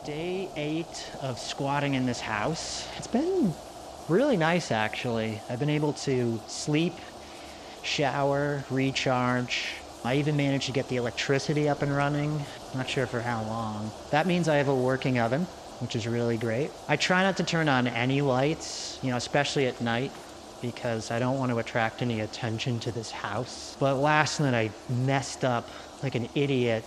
Day 8 of squatting in this house. It's been really nice, actually. I've been able to sleep, shower, recharge. I even managed to get the electricity up and running. Not sure for how long. That means I have a working oven, which is really great. I try not to turn on any lights, especially at night, because I don't want to attract any attention to this house. But last night I messed up like an idiot.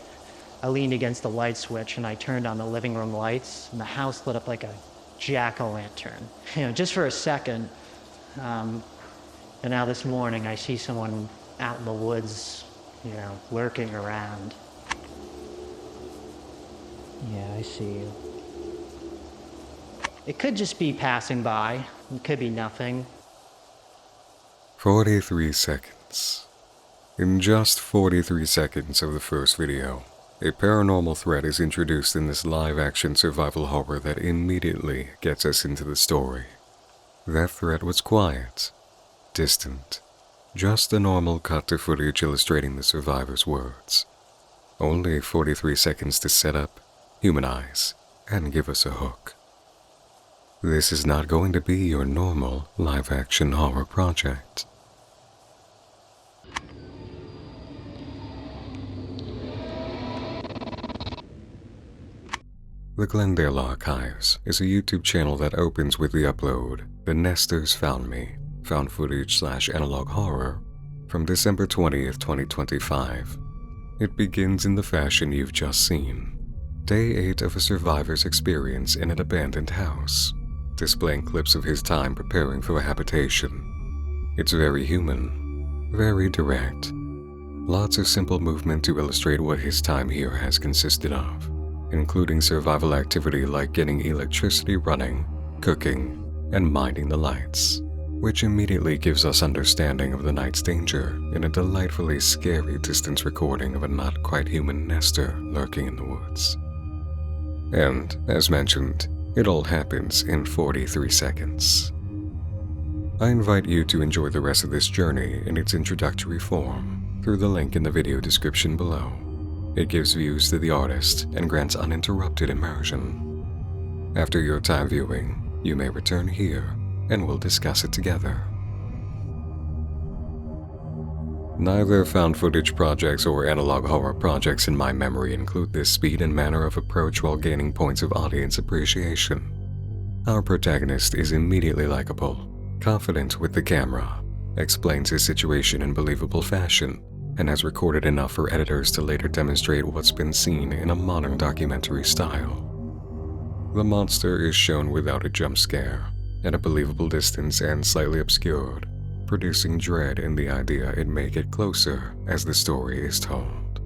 I leaned against the light switch and I turned on the living room lights, and the house lit up like a jack-o'-lantern. Just for a second. And now this morning I see someone out in the woods, lurking around. Yeah, I see you. It could just be passing by. It could be nothing. 43 seconds. In just 43 seconds of the first video, a paranormal threat is introduced in this live-action survival horror that immediately gets us into the story. That threat was quiet, distant, just a normal cut to footage illustrating the survivor's words. Only 43 seconds to set up, humanize, and give us a hook. This is not going to be your normal live-action horror project. The Glendale Archives is a YouTube channel that opens with the upload, The Nesters Found Me, found footage/analog horror, from December 20th, 2025. It begins in the fashion you've just seen. Day 8 of a survivor's experience in an abandoned house, displaying clips of his time preparing for a habitation. It's very human, very direct. Lots of simple movement to illustrate what his time here has consisted of, including survival activity like getting electricity running, cooking, and minding the lights, which immediately gives us understanding of the night's danger in a delightfully scary distance recording of a not-quite-human nester lurking in the woods. And, as mentioned, it all happens in 43 seconds. I invite you to enjoy the rest of this journey in its introductory form through the link in the video description below. It gives views to the artist and grants uninterrupted immersion. After your time viewing, you may return here and we'll discuss it together. Neither found footage projects or analog horror projects in my memory include this speed and manner of approach while gaining points of audience appreciation. Our protagonist is immediately likable, confident with the camera, explains his situation in believable fashion, and has recorded enough for editors to later demonstrate what's been seen in a modern documentary style. The monster is shown without a jump scare, at a believable distance and slightly obscured, producing dread in the idea it may get closer as the story is told.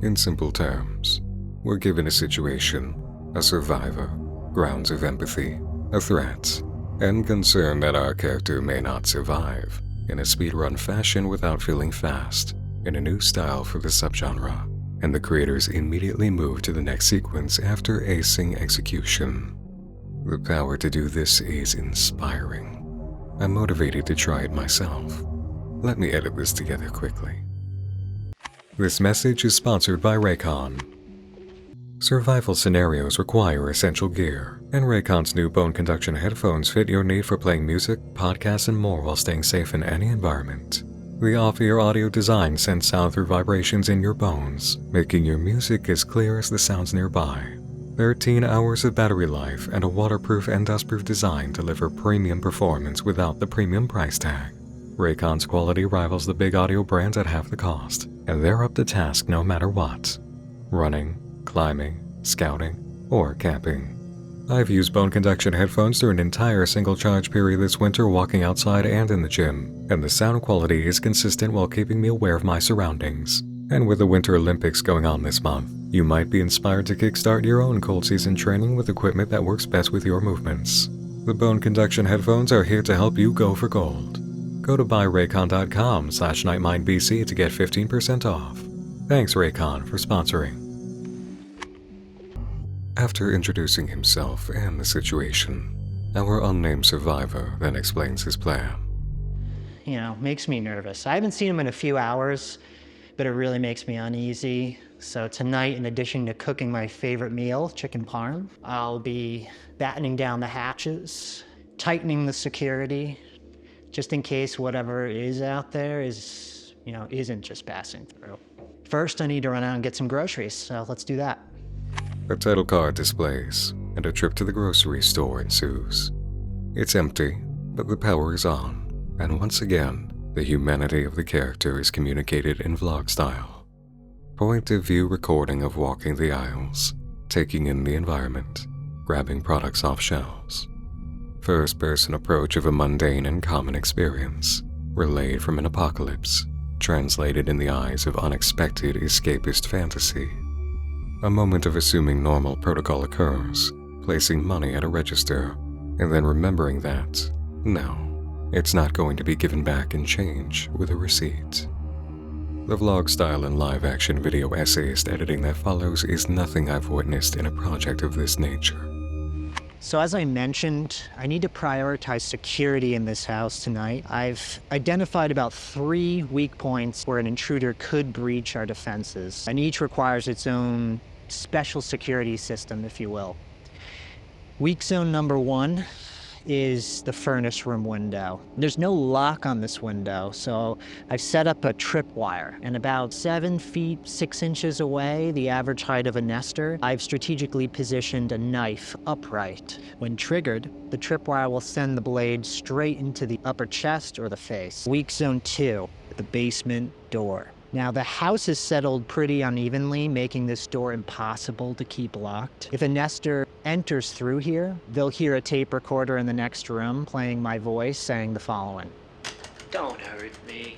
In simple terms, we're given a situation, a survivor, grounds of empathy, a threat, and concern that our character may not survive, in a speedrun fashion without feeling fast, in a new style for the subgenre, and the creators immediately move to the next sequence after acing execution. The power to do this is inspiring. I'm motivated to try it myself. Let me edit this together quickly. This message is sponsored by Raycon. Survival scenarios require essential gear, and Raycon's new bone conduction headphones fit your need for playing music, podcasts, and more while staying safe in any environment. The off-ear audio design sends sound through vibrations in your bones, making your music as clear as the sounds nearby. 13 hours of battery life and a waterproof and dustproof design deliver premium performance without the premium price tag. Raycon's quality rivals the big audio brands at half the cost, and they're up to task no matter what. Running, climbing, scouting, or camping. I've used bone conduction headphones through an entire single charge period this winter walking outside and in the gym, and the sound quality is consistent while keeping me aware of my surroundings. And with the Winter Olympics going on this month, you might be inspired to kickstart your own cold season training with equipment that works best with your movements. The bone conduction headphones are here to help you go for gold. Go to buyraycon.com/nightmindbc to get 15% off. Thanks Raycon for sponsoring. After introducing himself and the situation, our unnamed survivor then explains his plan. Makes me nervous. I haven't seen him in a few hours. but it really makes me uneasy. So tonight, in addition to cooking my favorite meal, chicken parm, I'll be battening down the hatches, tightening the security, just in case whatever is out there isn't just passing through. First, I need to run out and get some groceries, so let's do that. A title card displays, and a trip to the grocery store ensues. It's empty, but the power is on, and once again, the humanity of the character is communicated in vlog style. Point-of-view recording of walking the aisles, taking in the environment, grabbing products off shelves. First-person approach of a mundane and common experience, relayed from an apocalypse, translated in the eyes of unexpected escapist fantasy. A moment of assuming normal protocol occurs, placing money at a register, and then remembering that, no, it's not going to be given back in change with a receipt. The vlog style and live-action video essayist editing that follows is nothing I've witnessed in a project of this nature. So as I mentioned, I need to prioritize security in this house tonight. I've identified about 3 weak points where an intruder could breach our defenses, and each requires its own special security system, if you will. Weak zone number 1 is the furnace room window. There's no lock on this window, so I've set up a tripwire, and about 7 feet 6 inches away, the average height of a nester, I've strategically positioned a knife upright. When triggered, the tripwire will send the blade straight into the upper chest or the face. Weak zone 2, the basement door. Now, the house is settled pretty unevenly, making this door impossible to keep locked. If a nester enters through here, they'll hear a tape recorder in the next room playing my voice saying the following. Don't hurt me.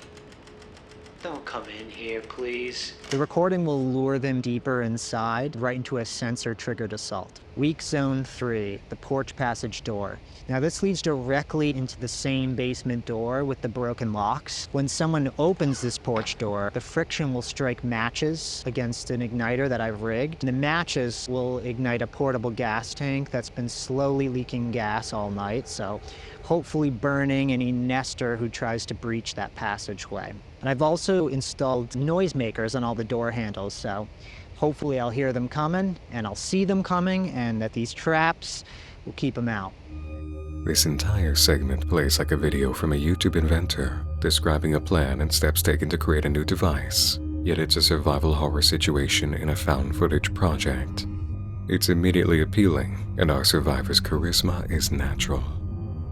Don't come in here, please. The recording will lure them deeper inside, right into a sensor-triggered assault. Weak zone 3, the porch passage door. Now this leads directly into the same basement door with the broken locks. When someone opens this porch door, the friction will strike matches against an igniter that I've rigged. The matches will ignite a portable gas tank that's been slowly leaking gas all night, so hopefully burning any nester who tries to breach that passageway. And I've also installed noisemakers on all the door handles, so hopefully I'll hear them coming, and I'll see them coming, and that these traps will keep them out. This entire segment plays like a video from a YouTube inventor, describing a plan and steps taken to create a new device, yet it's a survival horror situation in a found footage project. It's immediately appealing, and our survivor's charisma is natural.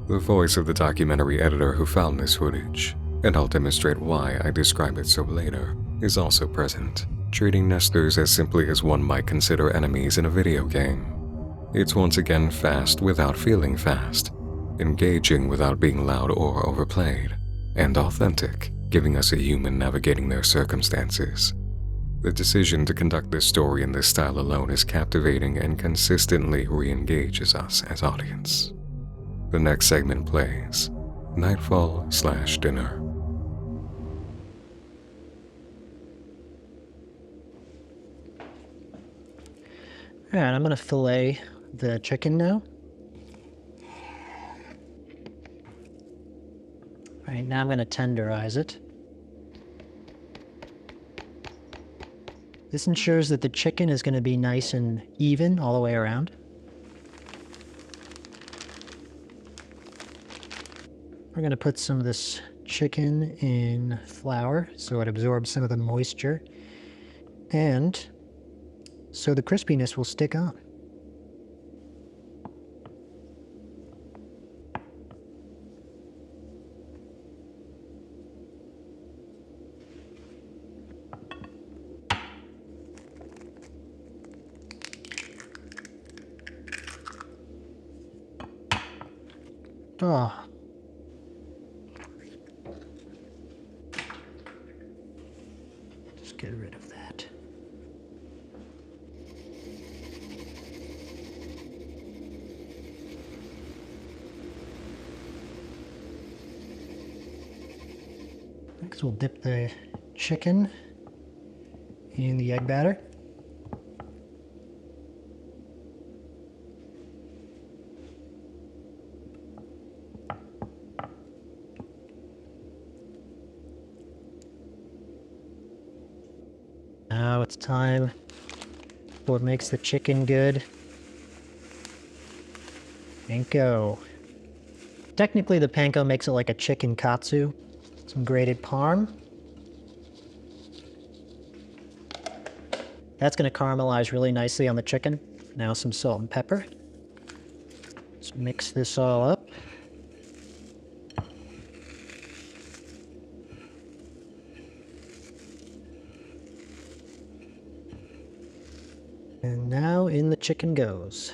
The voice of the documentary editor who found this footage, and I'll demonstrate why I describe it so later, is also present, treating nesters as simply as one might consider enemies in a video game. It's once again fast without feeling fast, engaging without being loud or overplayed, and authentic, giving us a human navigating their circumstances. The decision to conduct this story in this style alone is captivating and consistently re-engages us as audience. The next segment plays Nightfall/Dinner. All right, I'm gonna fillet the chicken now. All right, now I'm gonna tenderize it. This ensures that the chicken is gonna be nice and even all the way around. We're gonna put some of this chicken in flour so it absorbs some of the moisture, and so the crispiness will stick on. Oh. Just get rid of that. Next, we'll dip the chicken in the egg batter. Now it's time for what makes the chicken good. Panko. Technically, the panko makes it like a chicken katsu. Some grated parm. That's going to caramelize really nicely on the chicken. Now some salt and pepper. Let's mix this all up. And now in the chicken goes.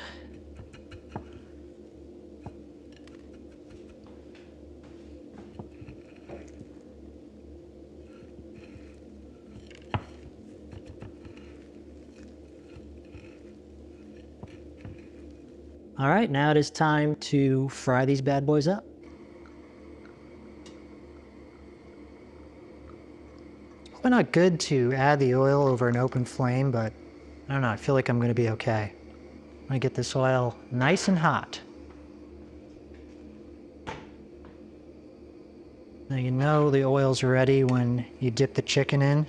All right, now it is time to fry these bad boys up. Probably not good to add the oil over an open flame, but I don't know, I feel like I'm gonna be okay. I'm gonna get this oil nice and hot. Now you know the oil's ready when you dip the chicken in.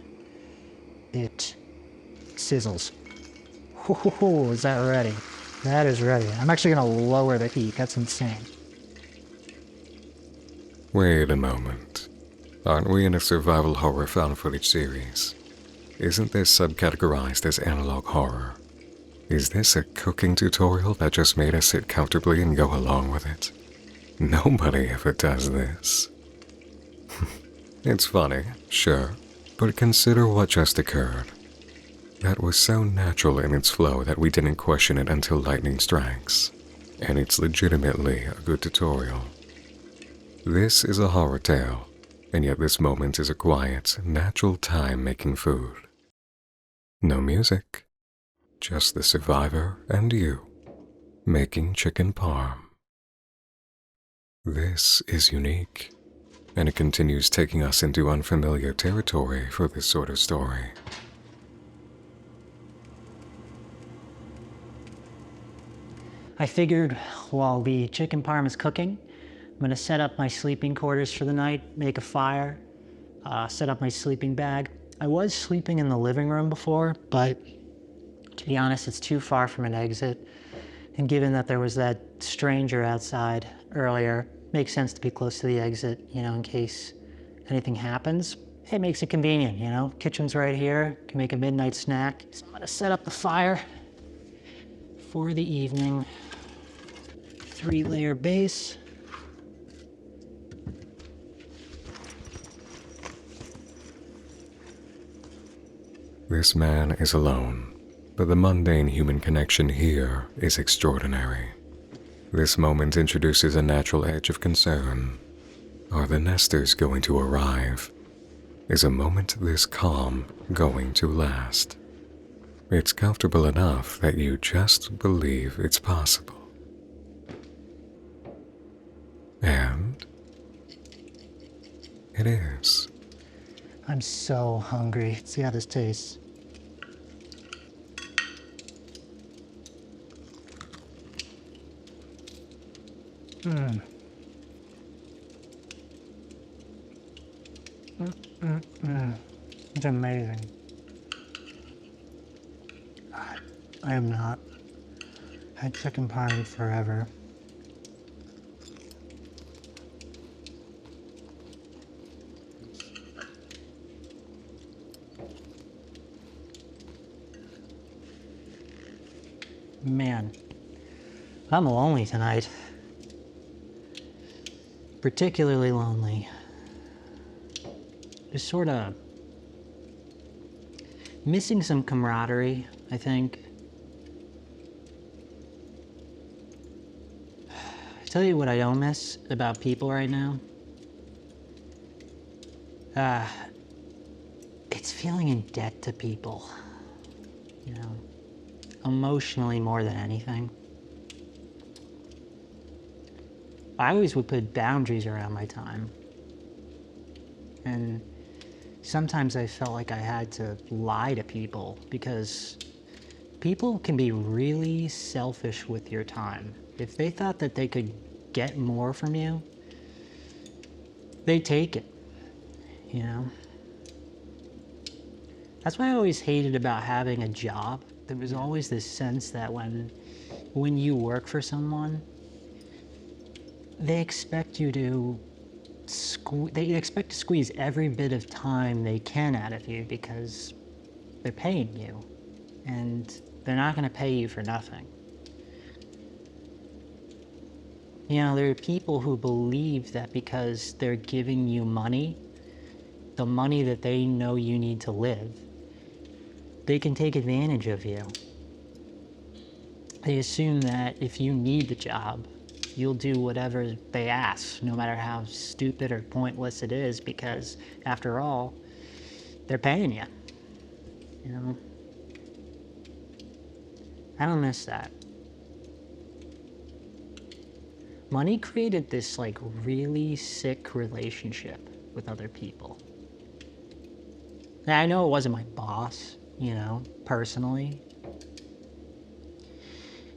It sizzles. Ooh, is that ready? That is ready. I'm actually gonna lower the heat, that's insane. Wait a moment. Aren't we in a survival horror found footage series? Isn't this subcategorized as analog horror? Is this a cooking tutorial that just made us sit comfortably and go along with it? Nobody ever does this. It's funny, sure, but consider what just occurred. That was so natural in its flow that we didn't question it until lightning strikes. And it's legitimately a good tutorial. This is a horror tale, and yet this moment is a quiet, natural time making food. No music, just the survivor and you, making chicken parm. This is unique, and it continues taking us into unfamiliar territory for this sort of story. I figured while the chicken parm is cooking, I'm gonna set up my sleeping quarters for the night, make a fire, set up my sleeping bag. I was sleeping in the living room before, but to be honest, it's too far from an exit. And given that there was that stranger outside earlier, makes sense to be close to the exit, you know, in case anything happens. It makes it convenient, you know? Kitchen's right here, can make a midnight snack. So I'm gonna set up the fire for the evening. 3-layer base. This man is alone, but the mundane human connection here is extraordinary. This moment introduces a natural edge of concern. Are the nesters going to arrive? Is a moment this calm going to last? It's comfortable enough that you just believe it's possible. And it is. I'm so hungry. Let's see how this tastes. It's amazing. I have not had chicken parm in forever. Man, I'm lonely tonight. Particularly lonely. Just sort of missing some camaraderie, I think. I tell you what I don't miss about people right now. It's feeling in debt to people. You know, emotionally more than anything. I always would put boundaries around my time. And sometimes I felt like I had to lie to people because people can be really selfish with your time. If they thought that they could get more from you, they take it, you know? That's what I always hated about having a job. There was always this sense that when you work for someone, they expect you to they expect to squeeze every bit of time they can out of you because they're paying you, and they're not going to pay you for nothing. You know, there are people who believe that because they're giving you money, the money that they know you need to live, they can take advantage of you. They assume that if you need the job, you'll do whatever they ask, no matter how stupid or pointless it is, because after all, they're paying you. You know? I don't miss that. Money created this like really sick relationship with other people. Now, I know it wasn't my boss, you know, personally,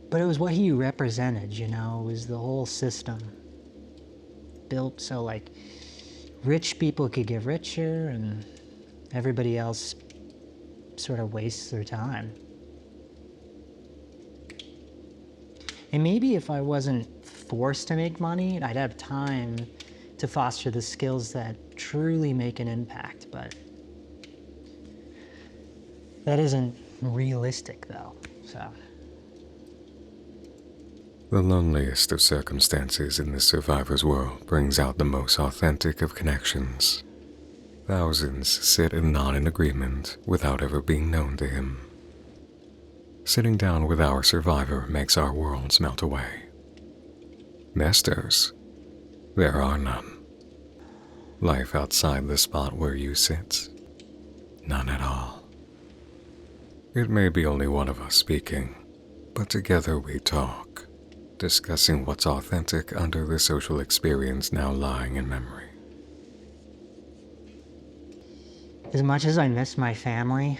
but it was what he represented, you know. It was the whole system built so like rich people could get richer and everybody else sort of wastes their time. And maybe if I wasn't forced to make money, I'd have time to foster the skills that truly make an impact, but that isn't realistic though, so. The loneliest of circumstances in the survivor's world brings out the most authentic of connections. Thousands sit and nod in agreement without ever being known to him. Sitting down with our survivor makes our worlds melt away. Nesters, there are none. Life outside the spot where you sit, none at all. It may be only one of us speaking, but together we talk, discussing what's authentic under the social experience now lying in memory. As much as I miss my family,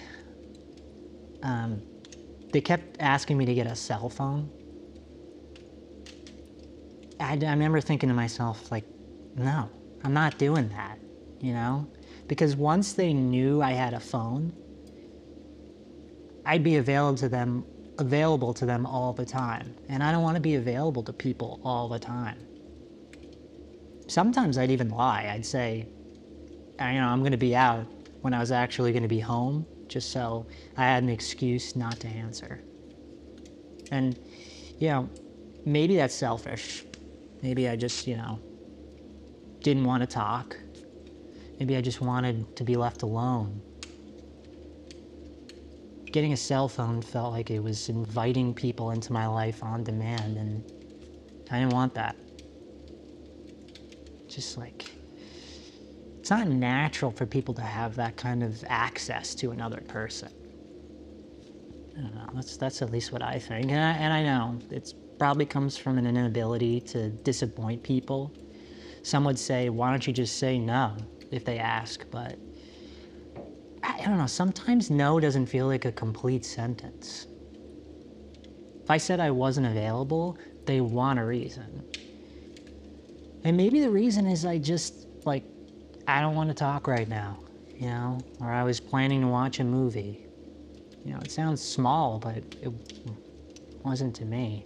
they kept asking me to get a cell phone. I remember thinking to myself, like, no, I'm not doing that, you know? Because once they knew I had a phone, I'd be available to them all the time. And I don't want to be available to people all the time. Sometimes I'd even lie. I'd say, I'm going to be out when I was actually going to be home, just so I had an excuse not to answer. And, maybe that's selfish. Maybe I just, didn't want to talk. Maybe I just wanted to be left alone. Getting a cell phone felt like it was inviting people into my life on demand, and I didn't want that. Just like, it's not natural for people to have that kind of access to another person. I don't know, that's at least what I think. And I know it probably comes from an inability to disappoint people. Some would say, why don't you just say no if they ask? But I don't know, sometimes no doesn't feel like a complete sentence. If I said I wasn't available, they want a reason. And maybe the reason is I just, I don't want to talk right now, or I was planning to watch a movie. It sounds small, but it wasn't to me.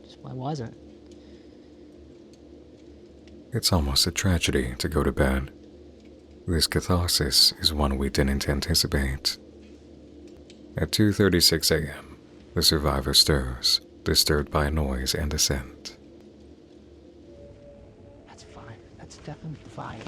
Just it wasn't. It's almost a tragedy to go to bed. This catharsis is one we didn't anticipate. At 2:36 a.m., the survivor stirs, disturbed by a noise and a scent. That's fine. That's definitely fine.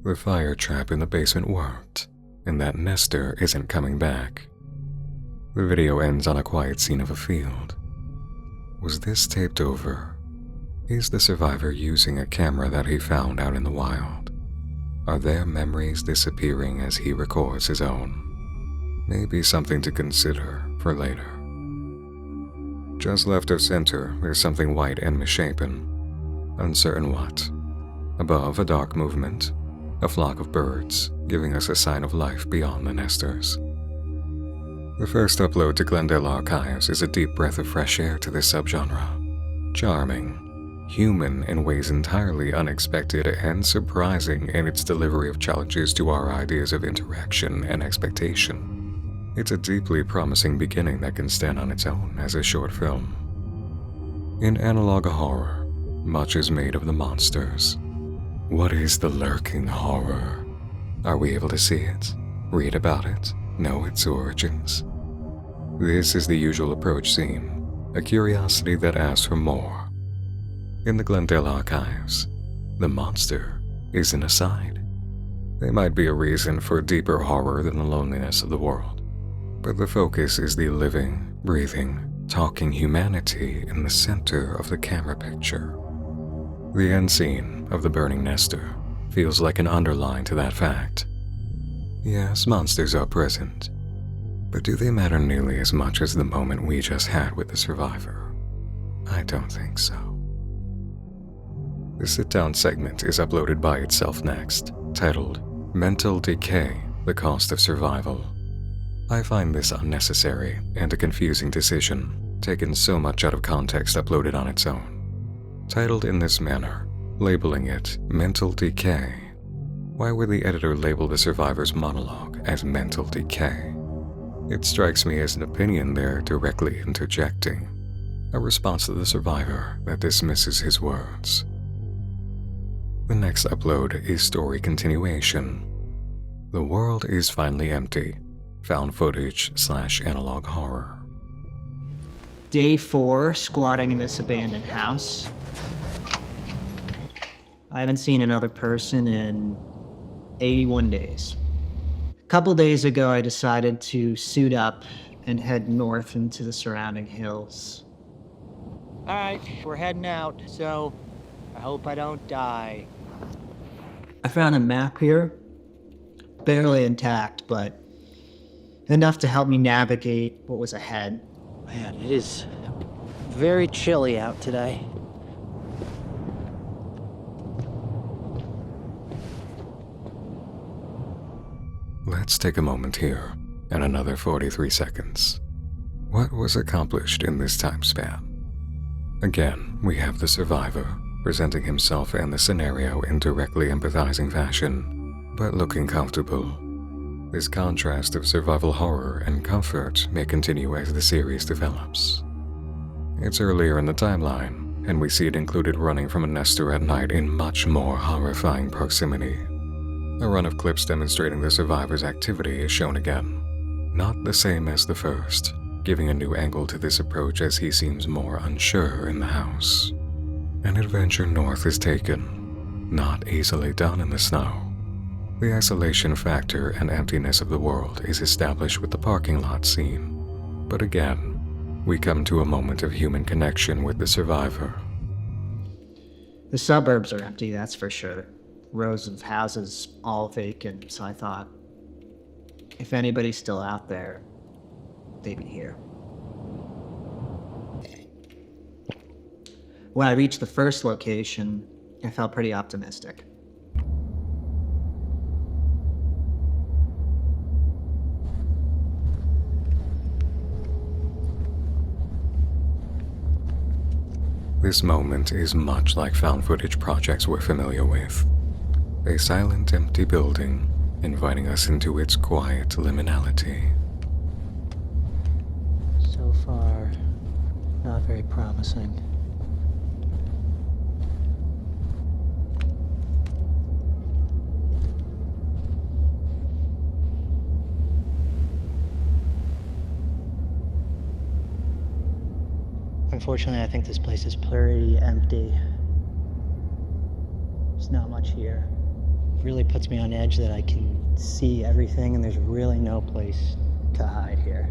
The fire trap in the basement worked, and that nester isn't coming back. The video ends on a quiet scene of a field. Was this taped over? Is the survivor using a camera that he found out in the wild? Are their memories disappearing as he records his own? Maybe something to consider for later. Just left of center, there's something white and misshapen. Uncertain what. Above, a dark movement. A flock of birds, giving us a sign of life beyond the nesters. The first upload to Glendale Archives is a deep breath of fresh air to this subgenre. Charming, human in ways entirely unexpected and surprising in its delivery of challenges to our ideas of interaction and expectation. It's a deeply promising beginning that can stand on its own as a short film. In analog horror, much is made of the monsters. What is the lurking horror? Are we able to see it, read about it, know its origins? This is the usual approach seen, a curiosity that asks for more. In the Glendale Archives, the monster is an aside. They might be a reason for deeper horror than the loneliness of the world, but the focus is the living, breathing, talking humanity in the center of the camera picture. The end scene of the burning nester feels like an underline to that fact. Yes, monsters are present, but do they matter nearly as much as the moment we just had with the survivor? I don't think so. The sit-down segment is uploaded by itself next, titled Mental Decay, The Cost of Survival. I find this unnecessary and a confusing decision, taken so much out of context uploaded on its own. Titled in this manner, labeling it Mental Decay. Why would the editor label the survivor's monologue as mental decay? It strikes me as an opinion they're directly interjecting, a response to the survivor that dismisses his words. The next upload is story continuation. The world is finally empty. Found footage/analog horror. Day 4, squatting in this abandoned house. I haven't seen another person in 81 days. A couple days ago, I decided to suit up and head north into the surrounding hills. Alright, we're heading out, so I hope I don't die. I found a map here. Barely intact, but enough to help me navigate what was ahead. Man, it is very chilly out today. Let's take a moment here, and another 43 seconds. What was accomplished in this time span? Again, we have the survivor, presenting himself and the scenario in directly empathizing fashion, but looking comfortable. This contrast of survival horror and comfort may continue as the series develops. It's earlier in the timeline, and we see it included running from a nester at night in much more horrifying proximity. A run of clips demonstrating the survivor's activity is shown again. Not the same as the first, giving a new angle to this approach as he seems more unsure in the house. An adventure north is taken, not easily done in the snow. The isolation factor and emptiness of the world is established with the parking lot scene. But again, we come to a moment of human connection with the survivor. The suburbs are empty, that's for sure. Rows of houses, all vacant, so I thought, if anybody's still out there, they'd be here. When I reached the first location, I felt pretty optimistic. This moment is much like found footage projects we're familiar with. A silent, empty building, inviting us into its quiet liminality. So far, not very promising. Unfortunately, I think this place is pretty empty. There's not much here. It really puts me on edge that I can see everything and there's really no place to hide here.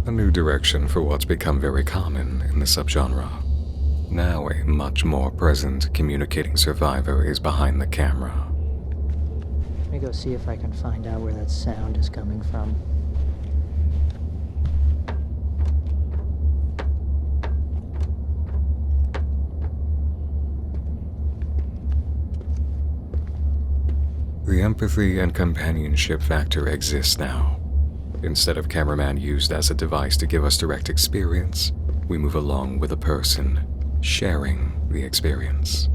A new direction for what's become very common in the subgenre. Now a much more present communicating survivor is behind the camera. Let me go see if I can find out where that sound is coming from. The empathy and companionship factor exists now. Instead of cameraman used as a device to give us direct experience, we move along with a person, sharing the experience.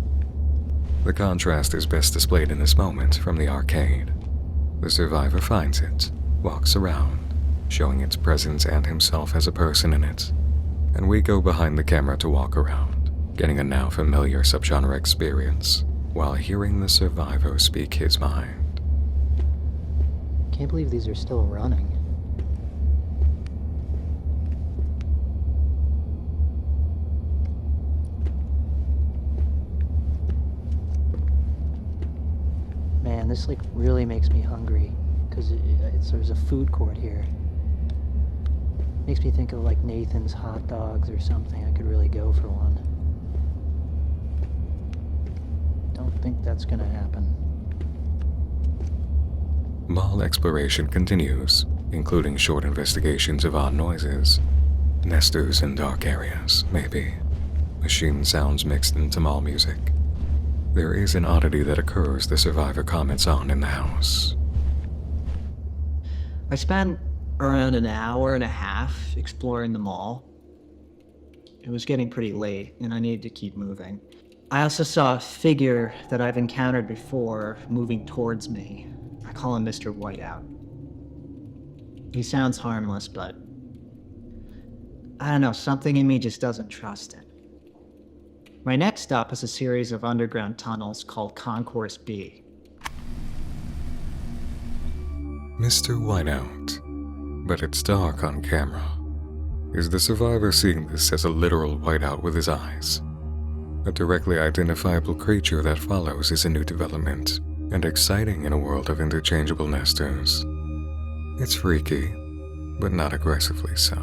The contrast is best displayed in this moment from the arcade. The survivor finds it, walks around, showing its presence and himself as a person in it, and we go behind the camera to walk around, getting a now familiar subgenre experience, while hearing the survivor speak his mind. Can't believe these are still running. Man, this like really makes me hungry, because there's a food court here. Makes me think of like Nathan's hot dogs or something. I could really go for one. Don't think that's gonna happen. Mall exploration continues, including short investigations of odd noises, nesters in dark areas, maybe, machine sounds mixed into mall music. There is an oddity that occurs the survivor comments on in the house. I spent around an hour and a half exploring the mall. It was getting pretty late, and I needed to keep moving. I also saw a figure that I've encountered before moving towards me. I call him Mr. Whiteout. He sounds harmless, but I don't know, something in me just doesn't trust it. My next stop is a series of underground tunnels called Concourse B. Mr. Whiteout, but it's dark on camera. Is the survivor seeing this as a literal whiteout with his eyes? A directly identifiable creature that follows is a new development, and exciting in a world of interchangeable nesters. It's freaky, but not aggressively so.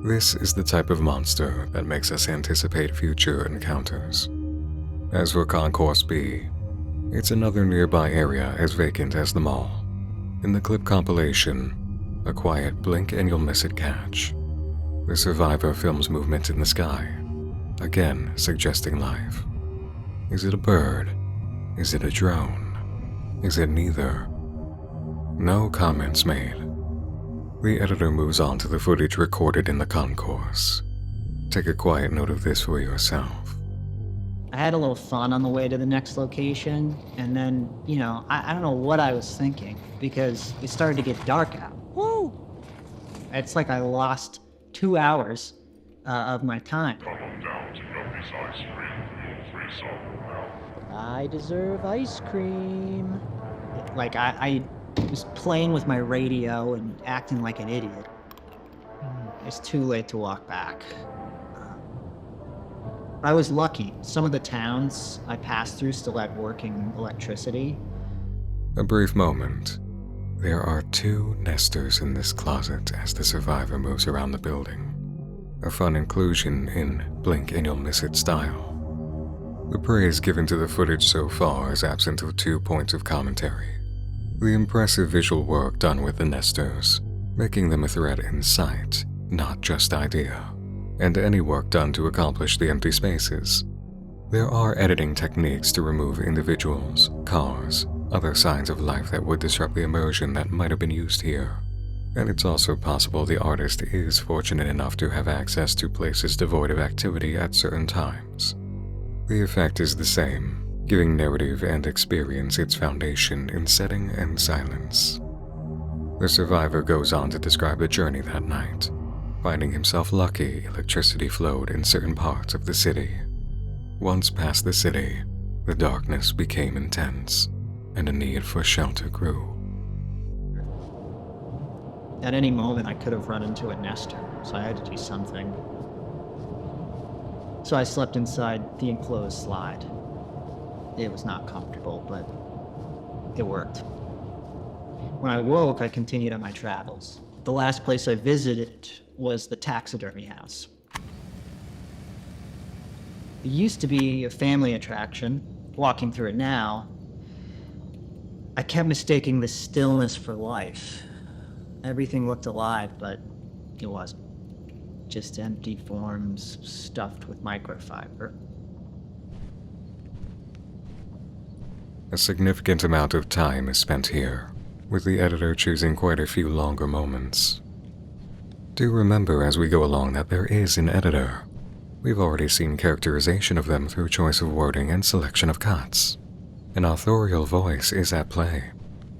This is the type of monster that makes us anticipate future encounters. As for Concourse B, it's another nearby area as vacant as the mall. In the clip compilation, a quiet blink and you'll miss it catch. The survivor films movement in the sky, again suggesting life. Is it a bird? Is it a drone? Is it neither? No comments made. The editor moves on to the footage recorded in the concourse. Take a quiet note of this for yourself. I had a little fun on the way to the next location, and then, I don't know what I was thinking, because it started to get dark out. Woo! It's like I lost 2 hours of my time. Come on down to Yuppie's Ice Cream for your free sample now. I deserve ice cream. Like, I was playing with my radio and acting like an idiot. It's too late to walk back. I was lucky. Some of the towns I passed through still had working electricity. A brief moment. There are 2 nesters in this closet as the survivor moves around the building. A fun inclusion in blink and you'll miss it style. The praise given to the footage so far is absent of 2 points of commentary. The impressive visual work done with the nesters, making them a threat in sight, not just idea, and any work done to accomplish the empty spaces. There are editing techniques to remove individuals, cars, other signs of life that would disrupt the immersion that might have been used here. And it's also possible the artist is fortunate enough to have access to places devoid of activity at certain times. The effect is the same, giving narrative and experience its foundation in setting and silence. The survivor goes on to describe the journey that night, finding himself lucky electricity flowed in certain parts of the city. Once past the city, the darkness became intense, and a need for shelter grew. At any moment, I could have run into a nester, so I had to do something. So I slept inside the enclosed slide. It was not comfortable, but it worked. When I woke, I continued on my travels. The last place I visited was the taxidermy house. It used to be a family attraction. Walking through it now, I kept mistaking the stillness for life. Everything looked alive, but it wasn't. Just empty forms stuffed with microfiber. A significant amount of time is spent here, with the editor choosing quite a few longer moments. Do remember as we go along that there is an editor. We've already seen characterization of them through choice of wording and selection of cuts. An authorial voice is at play.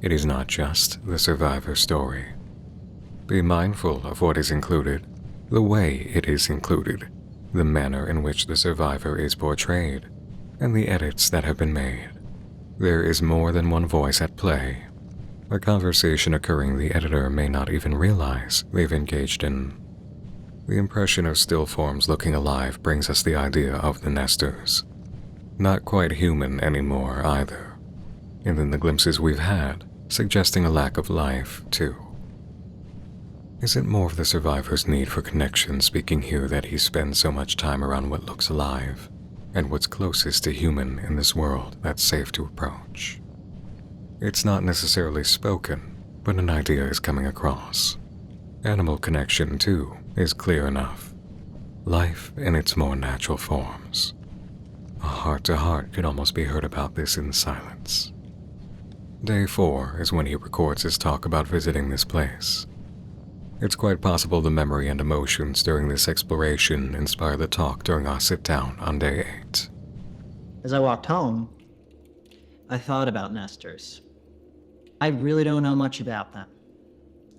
It is not just the survivor story. Be mindful of what is included, the way it is included, the manner in which the survivor is portrayed, and the edits that have been made. There is more than one voice at play. A conversation occurring the editor may not even realize they've engaged in. The impression of still forms looking alive brings us the idea of the nesters. Not quite human anymore either. And then the glimpses we've had, suggesting a lack of life, too. Is it more of the survivor's need for connection speaking here that he spends so much time around what looks alive, and what's closest to human in this world that's safe to approach? It's not necessarily spoken, but an idea is coming across. Animal connection, too, is clear enough. Life in its more natural forms. A heart-to-heart could almost be heard about this in silence. Day 4 is when he records his talk about visiting this place. It's quite possible the memory and emotions during this exploration inspire the talk during our sit-down on day 8. As I walked home, I thought about nesters. I really don't know much about them.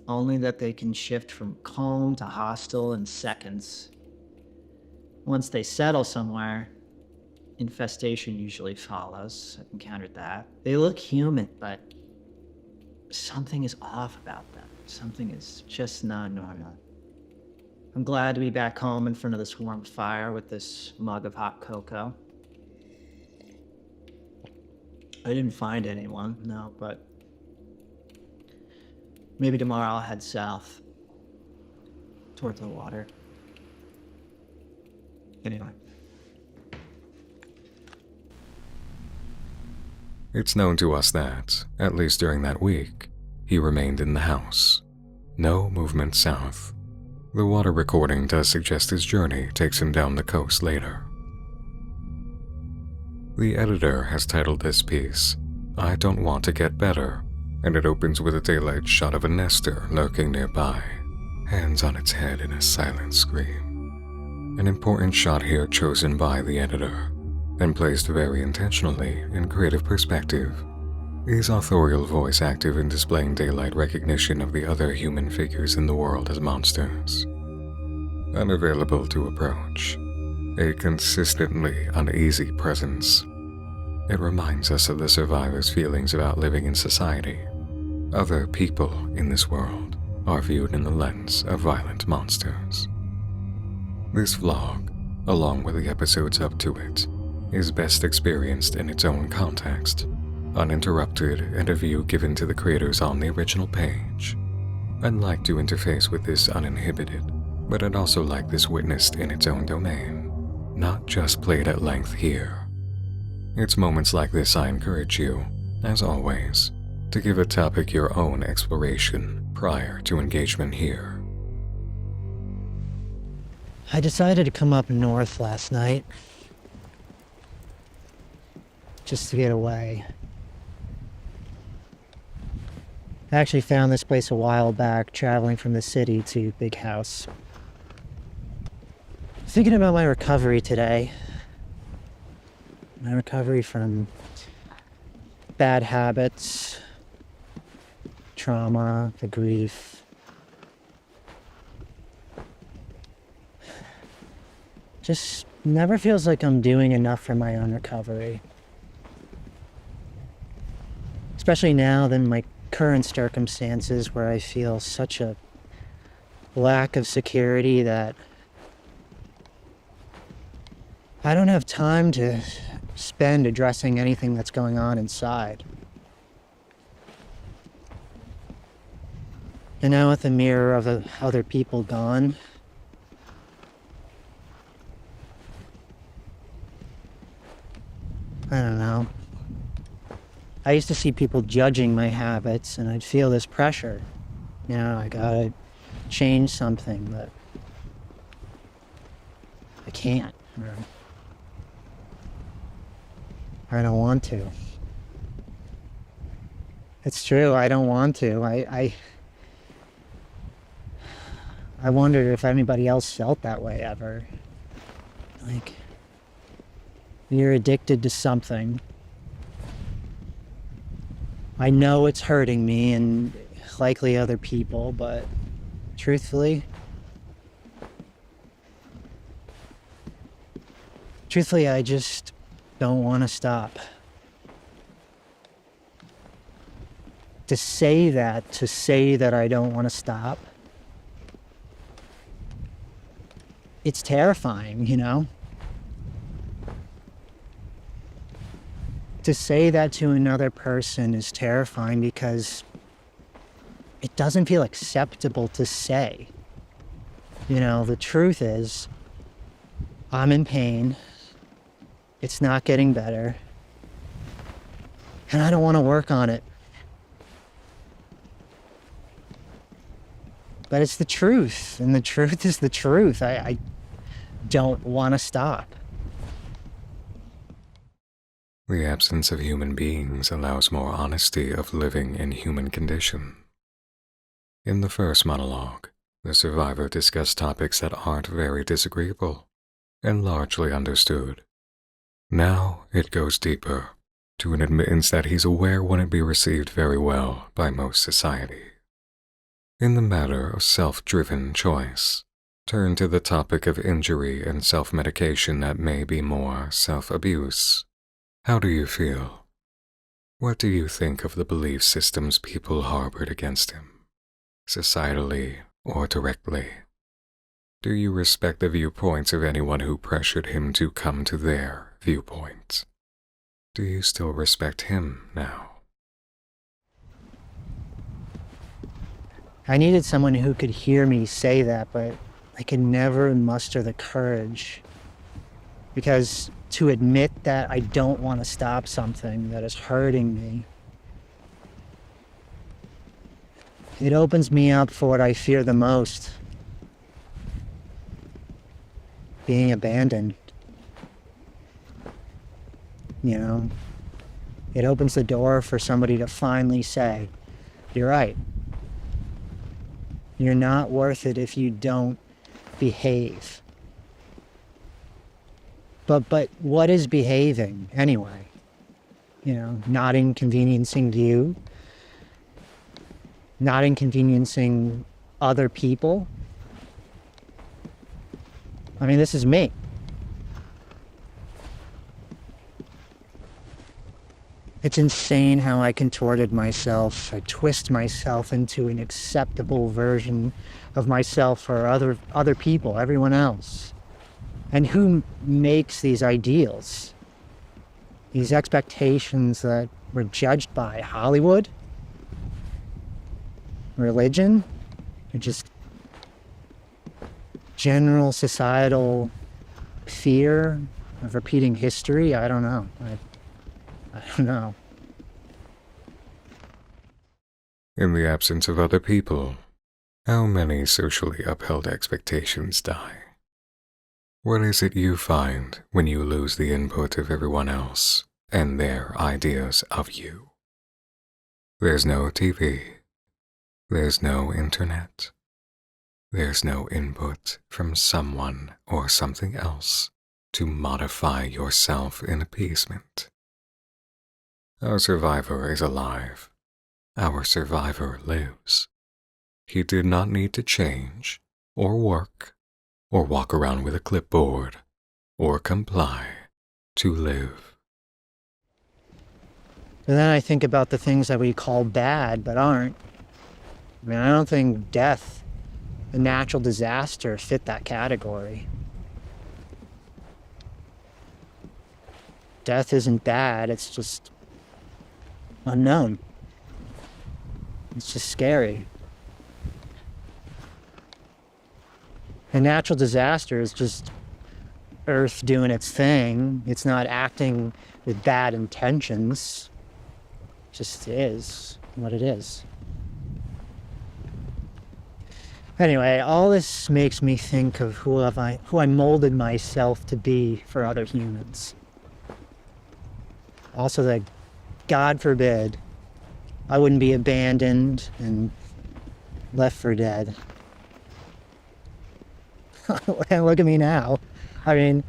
Only that they can shift from calm to hostile in seconds. Once they settle somewhere, infestation usually follows. I've encountered that. They look human, but something is off about them. Something is just not normal. I'm glad to be back home in front of this warm fire with this mug of hot cocoa. I didn't find anyone, no, but maybe tomorrow I'll head south towards the water. Anyway. It's known to us that, at least during that week, he remained in the house. No movement south. The water recording does suggest his journey takes him down the coast later. The editor has titled this piece, "I Don't Want to Get Better," and it opens with a daylight shot of a nester lurking nearby, hands on its head in a silent scream. An important shot here chosen by the editor, and placed very intentionally in creative perspective. Is authorial voice active in displaying daylight recognition of the other human figures in the world as monsters? Unavailable to approach. A consistently uneasy presence. It reminds us of the survivor's feelings about living in society. Other people in this world are viewed in the lens of violent monsters. This vlog, along with the episodes up to it, is best experienced in its own context, uninterrupted and a view given to the creators on the original page. I'd like to interface with this uninhibited, but I'd also like this witnessed in its own domain, not just played at length here. It's moments like this I encourage you, as always, to give a topic your own exploration prior to engagement here. I decided to come up north last night. Just to get away. I actually found this place a while back, traveling from the city to Big House. Thinking about my recovery today. My recovery from bad habits, trauma, the grief. Just never feels like I'm doing enough for my own recovery. Especially now than my current circumstances where I feel such a lack of security that I don't have time to spend addressing anything that's going on inside. And now with the mirror of other people gone, I don't know. I used to see people judging my habits, and I'd feel this pressure. You know, I gotta change something, but I can't. Or I don't want to. It's true, I don't want to. I wondered if anybody else felt that way ever. Like, you're addicted to something. I know it's hurting me and likely other people, but truthfully, I just don't want to stop. To say that I don't want to stop, it's terrifying, you know? To say that to another person is terrifying because it doesn't feel acceptable to say. You know, the truth is, I'm in pain. It's not getting better. And I don't want to work on it. But it's the truth, and the truth is the truth. I don't want to stop. The absence of human beings allows more honesty of living in human condition. In the first monologue, the survivor discussed topics that aren't very disagreeable and largely understood. Now it goes deeper, to an admittance that he's aware wouldn't be received very well by most society. In the matter of self-driven choice, turn to the topic of injury and self-medication that may be more self-abuse. How do you feel? What do you think of the belief systems people harbored against him, societally or directly? Do you respect the viewpoints of anyone who pressured him to come to their viewpoint? Do you still respect him now? I needed someone who could hear me say that, but I could never muster the courage. Because to admit that I don't want to stop something that is hurting me, it opens me up for what I fear the most. Being abandoned. You know, it opens the door for somebody to finally say, "You're right. You're not worth it if you don't behave." But what is behaving anyway? You know, not inconveniencing you, not inconveniencing other people. I mean, this is me. It's insane how I contorted myself. I twist myself into an acceptable version of myself for other people, everyone else. And who makes these ideals? These expectations that we're judged by? Hollywood? Religion? Or just general societal fear of repeating history? I don't know. I don't know. In the absence of other people, how many socially upheld expectations die? What is it you find when you lose the input of everyone else and their ideas of you? There's no TV. There's no internet. There's no input from someone or something else to modify yourself in appeasement. Our survivor is alive. Our survivor lives. He did not need to change, or work, or walk around with a clipboard, or comply to live. And then I think about the things that we call bad but aren't. I mean, I don't think death, a natural disaster, fit that category. Death isn't bad, it's just unknown. It's just scary. A natural disaster is just Earth doing its thing. It's not acting with bad intentions. It just is what it is. Anyway, all this makes me think of who I molded myself to be for other humans. Also that, God forbid, I wouldn't be abandoned and left for dead. And look at me now. I mean,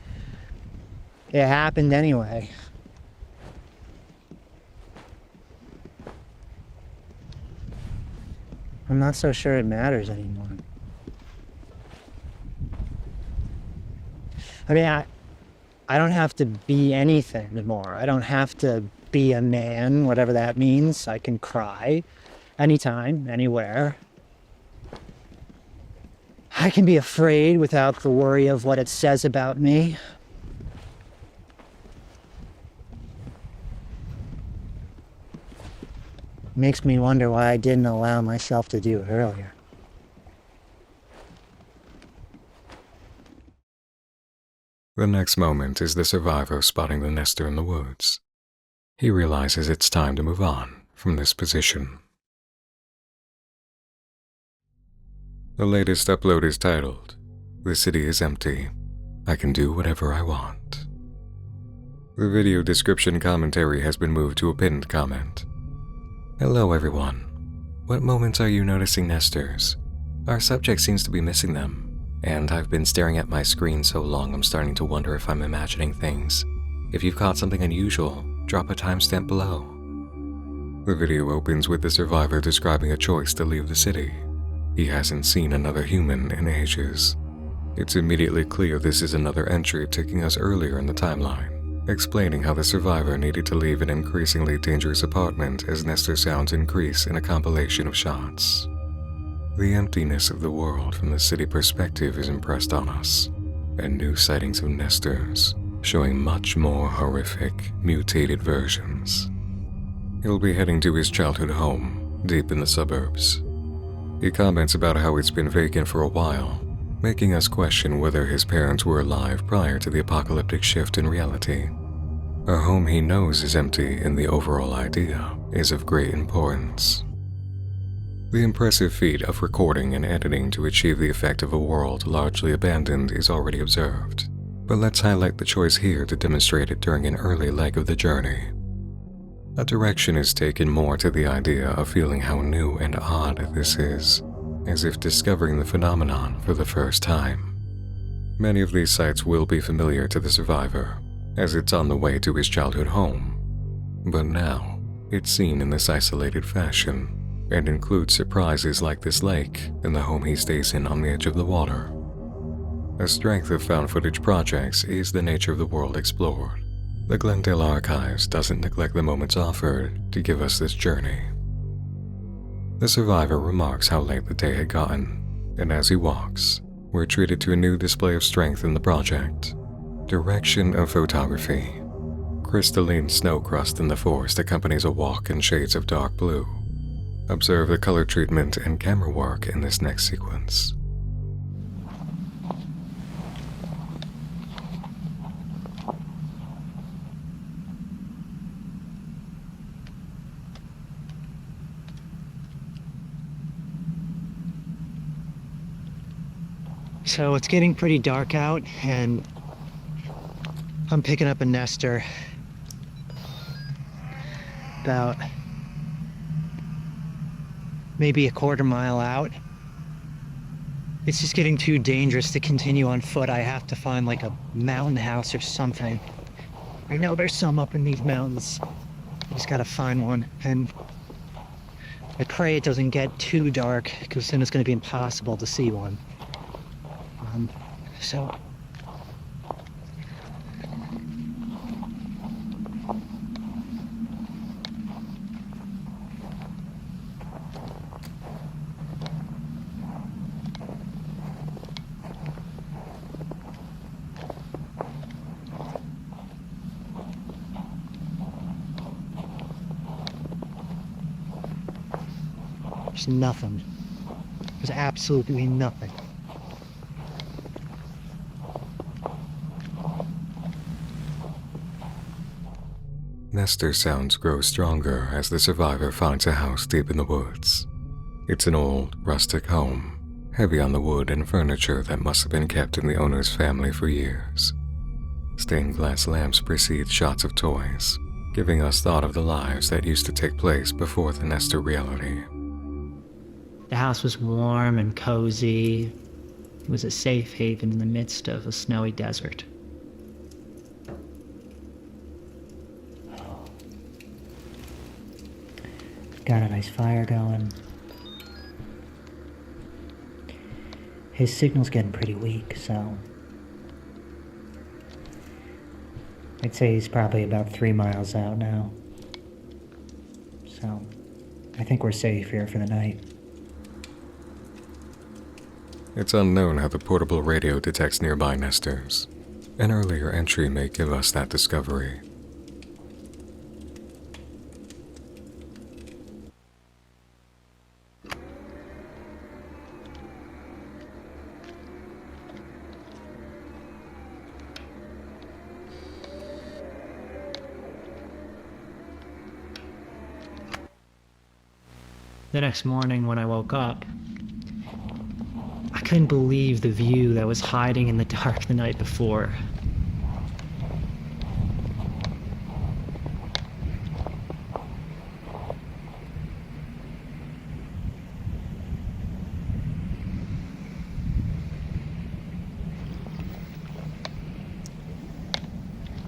it happened anyway. I'm not so sure it matters anymore. I mean, I don't have to be anything anymore. I don't have to be a man, whatever that means. I can cry anytime, anywhere. I can be afraid without the worry of what it says about me. Makes me wonder why I didn't allow myself to do it earlier. The next moment is the survivor spotting the nester in the woods. He realizes it's time to move on from this position. The latest upload is titled, "The City is Empty. I Can Do Whatever I Want." The video description commentary has been moved to a pinned comment. Hello everyone. What moments are you noticing nesters? Our subject seems to be missing them, and I've been staring at my screen so long I'm starting to wonder if I'm imagining things. If you've caught something unusual, drop a timestamp below. The video opens with the survivor describing a choice to leave the city. He hasn't seen another human in ages. It's immediately clear this is another entry taking us earlier in the timeline, explaining how the survivor needed to leave an increasingly dangerous apartment as nester sounds increase in a compilation of shots. The emptiness of the world from the city perspective is impressed on us, and new sightings of nesters, showing much more horrific, mutated versions. He'll be heading to his childhood home, deep in the suburbs. He comments about how it's been vacant for a while, making us question whether his parents were alive prior to the apocalyptic shift in reality. A home he knows is empty in the overall idea is of great importance. The impressive feat of recording and editing to achieve the effect of a world largely abandoned is already observed, but let's highlight the choice here to demonstrate it during an early leg of the journey. A direction is taken more to the idea of feeling how new and odd this is, as if discovering the phenomenon for the first time. Many of these sights will be familiar to the survivor, as it's on the way to his childhood home, but now it's seen in this isolated fashion, and includes surprises like this lake and the home he stays in on the edge of the water. A strength of found footage projects is the nature of the world explored. The Glendale Archives doesn't neglect the moments offered to give us this journey. The survivor remarks how late the day had gotten, and as he walks, we're treated to a new display of strength in the project. Direction of photography. Crystalline snow crust in the forest accompanies a walk in shades of dark blue. Observe the color treatment and camera work in this next sequence. So it's getting pretty dark out, and I'm picking up a nester about maybe a quarter mile out. It's just getting too dangerous to continue on foot. I have to find like a mountain house or something. I know there's some up in these mountains. I just gotta find one, and I pray it doesn't get too dark, because then it's gonna be impossible to see one. So there's nothing. There's absolutely nothing. Nester sounds grow stronger as the survivor finds a house deep in the woods. It's an old, rustic home, heavy on the wood and furniture that must have been kept in the owner's family for years. Stained glass lamps precede shots of toys, giving us thought of the lives that used to take place before the Nester reality. The house was warm and cozy. It was a safe haven in the midst of a snowy desert. Got a nice fire going. His signal's getting pretty weak, so I'd say he's probably about 3 miles out now. So I think we're safe here for the night. It's unknown how the portable radio detects nearby nesters. An earlier entry may give us that discovery. The next morning when I woke up, I couldn't believe the view that was hiding in the dark the night before.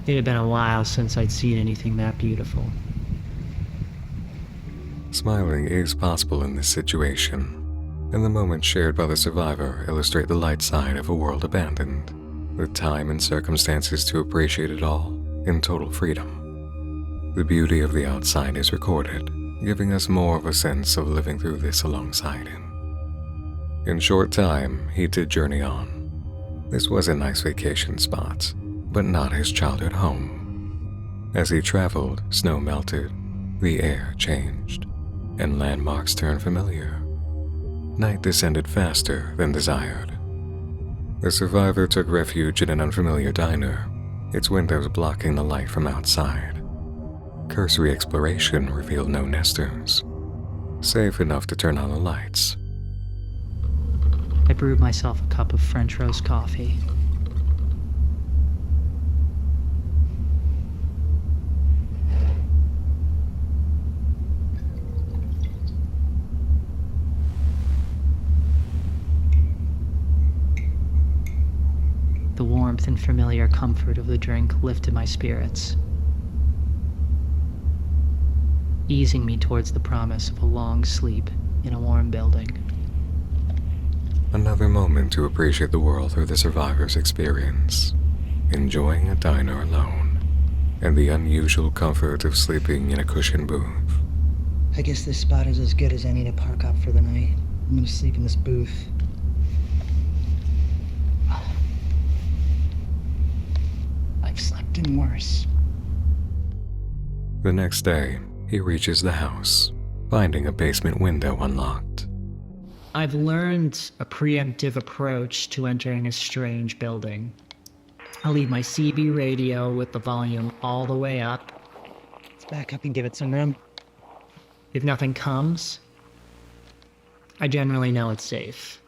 It had been a while since I'd seen anything that beautiful. Smiling is possible in this situation, and the moments shared by the survivor illustrate the light side of a world abandoned, with time and circumstances to appreciate it all in total freedom. The beauty of the outside is recorded, giving us more of a sense of living through this alongside him. In short time, he did journey on. This was a nice vacation spot, but not his childhood home. As he traveled, snow melted, the air changed, and landmarks turned familiar. Night descended faster than desired. The survivor took refuge in an unfamiliar diner, its windows blocking the light from outside. Cursory exploration revealed no nesters, safe enough to turn on the lights. I brewed myself a cup of French roast coffee. The warmth and familiar comfort of the drink lifted my spirits, easing me towards the promise of a long sleep in a warm building. Another moment to appreciate the world through the survivor's experience, enjoying a diner alone, and the unusual comfort of sleeping in a cushioned booth. I guess this spot is as good as any to park up for the night. I'm gonna sleep in this booth. I've slept in worse. The next day, he reaches the house, finding a basement window unlocked. I've learned a preemptive approach to entering a strange building. I'll leave my CB radio with the volume all the way up. Let's back up and give it some room. If nothing comes, I generally know it's safe.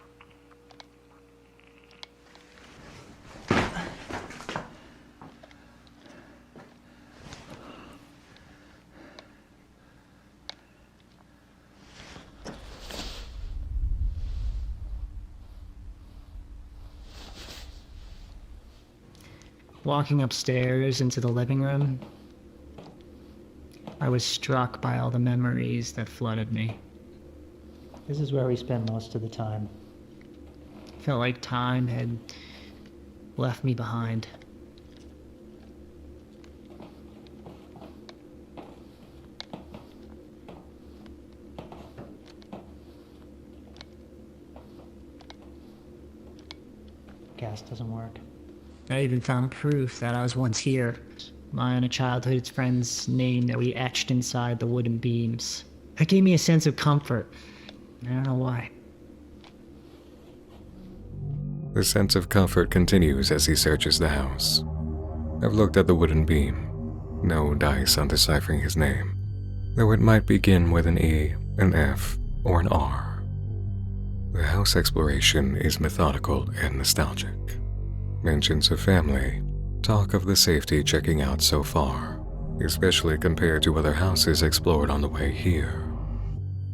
Walking upstairs into the living room, I was struck by all the memories that flooded me. This is where we spend most of the time. Felt like time had left me behind. Gas doesn't work. I even found proof that I was once here. My and a childhood friend's name that we etched inside the wooden beams. That gave me a sense of comfort. I don't know why. The sense of comfort continues as he searches the house. I've looked at the wooden beam. No dice on deciphering his name, though it might begin with an E, an F, or an R. The house exploration is methodical and nostalgic. Mentions of family, talk of the safety checking out so far, especially compared to other houses explored on the way here.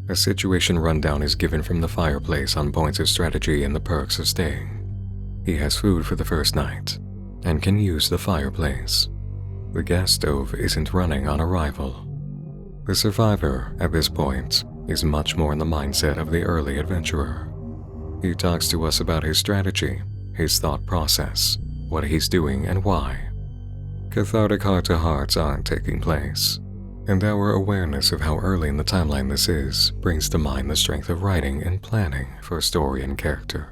A situation rundown is given from the fireplace on points of strategy and the perks of staying. He has food for the first night, and can use the fireplace. The gas stove isn't running on arrival. The survivor, at this point, is much more in the mindset of the early adventurer. He talks to us about his strategy, his thought process, what he's doing and why. Cathartic heart-to-hearts aren't taking place, and our awareness of how early in the timeline this is brings to mind the strength of writing and planning for story and character.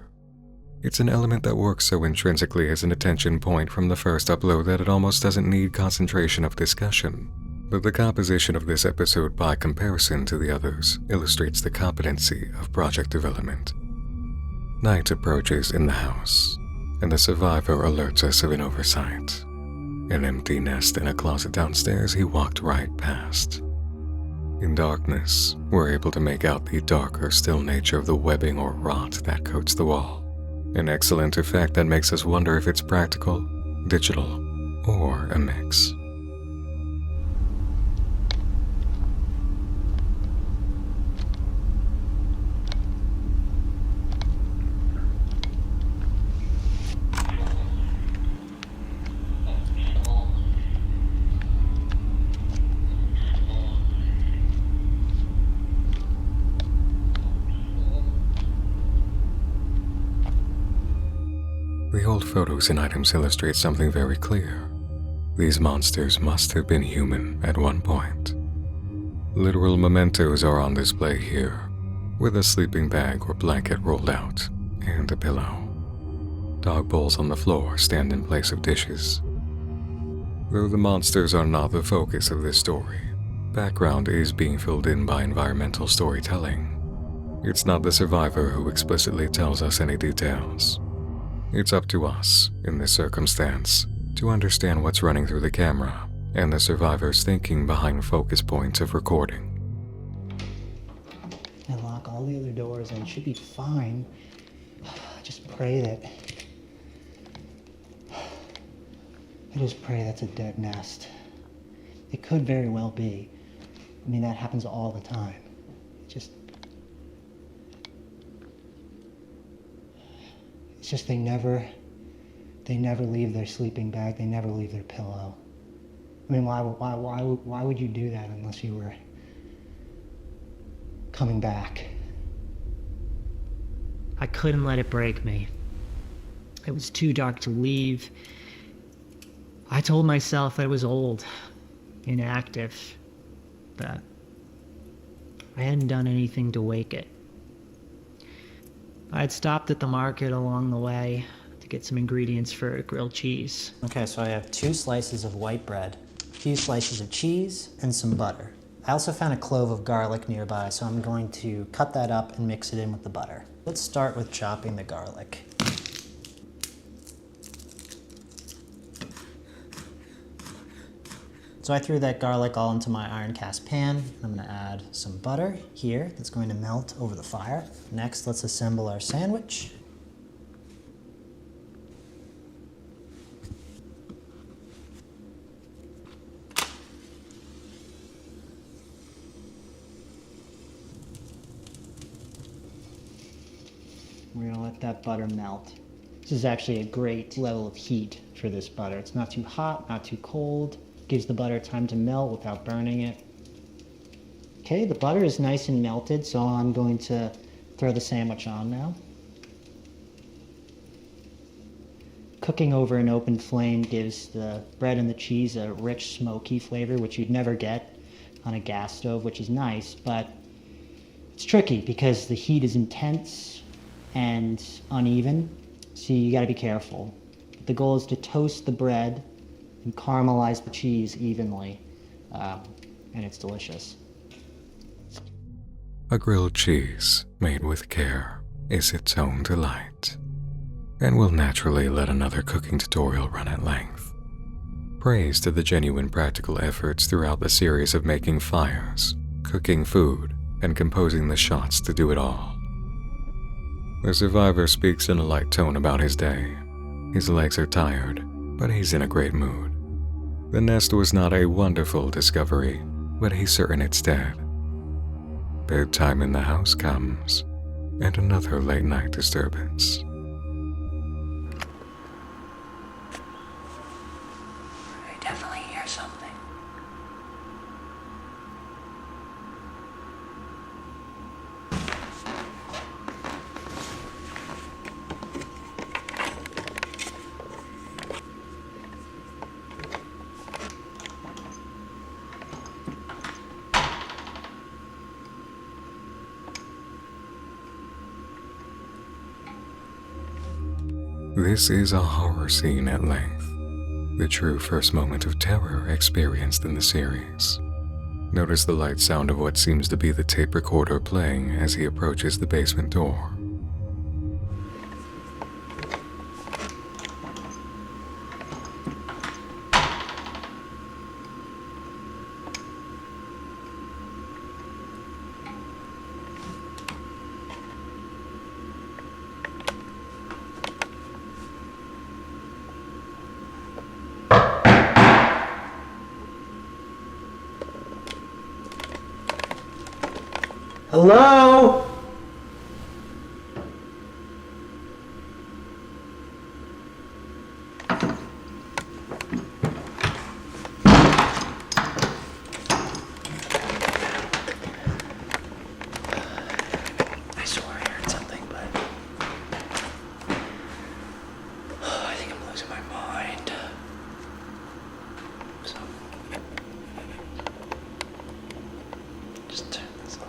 It's an element that works so intrinsically as an attention point from the first upload that it almost doesn't need concentration of discussion. But the composition of this episode by comparison to the others illustrates the competency of project development. Night approaches in the house, and the survivor alerts us of an oversight. An empty nest in a closet downstairs he walked right past. In darkness, we're able to make out the darker, still nature of the webbing or rot that coats the wall. An excellent effect that makes us wonder if it's practical, digital, or a mix. The old photos and items illustrate something very clear. These monsters must have been human at one point. Literal mementos are on display here, with a sleeping bag or blanket rolled out, and a pillow. Dog bowls on the floor stand in place of dishes. Though the monsters are not the focus of this story, background is being filled in by environmental storytelling. It's not the survivor who explicitly tells us any details. It's up to us, in this circumstance, to understand what's running through the camera and the survivor's thinking behind focus points of recording. I lock all the other doors and it should be fine. I just pray that's a dead nest. It could very well be. I mean, that happens all the time. It's just they never leave their sleeping bag. They never leave their pillow. I mean, why would you do that unless you were coming back? I couldn't let it break me. It was too dark to leave. I told myself that it was old, inactive, that I hadn't done anything to wake it. I had stopped at the market along the way to get some ingredients for grilled cheese. Okay, so I have 2 slices of white bread, a few slices of cheese, and some butter. I also found a clove of garlic nearby, so I'm going to cut that up and mix it in with the butter. Let's start with chopping the garlic. So I threw that garlic all into my iron cast pan. I'm gonna add some butter here that's going to melt over the fire. Next, let's assemble our sandwich. We're gonna let that butter melt. This is actually a great level of heat for this butter. It's not too hot, not too cold. Gives the butter time to melt without burning it. Okay, the butter is nice and melted, so I'm going to throw the sandwich on now. Cooking over an open flame gives the bread and the cheese a rich, smoky flavor, which you'd never get on a gas stove, which is nice, but it's tricky because the heat is intense and uneven, so you gotta be careful. The goal is to toast the bread and caramelize the cheese evenly, and it's delicious. A grilled cheese, made with care, is its own delight, and will naturally let another cooking tutorial run at length. Praise to the genuine practical efforts throughout the series of making fires, cooking food, and composing the shots to do it all. The survivor speaks in a light tone about his day. His legs are tired, but he's in a great mood. The nest was not a wonderful discovery, but he's certain it's dead. Bedtime in the house comes, and another late night disturbance. I definitely hear something. This is a horror scene at length, the true first moment of terror experienced in the series. Notice the light sound of what seems to be the tape recorder playing as he approaches the basement door. Hello? I swore I heard something, but I think I'm losing my mind. So just turn this off.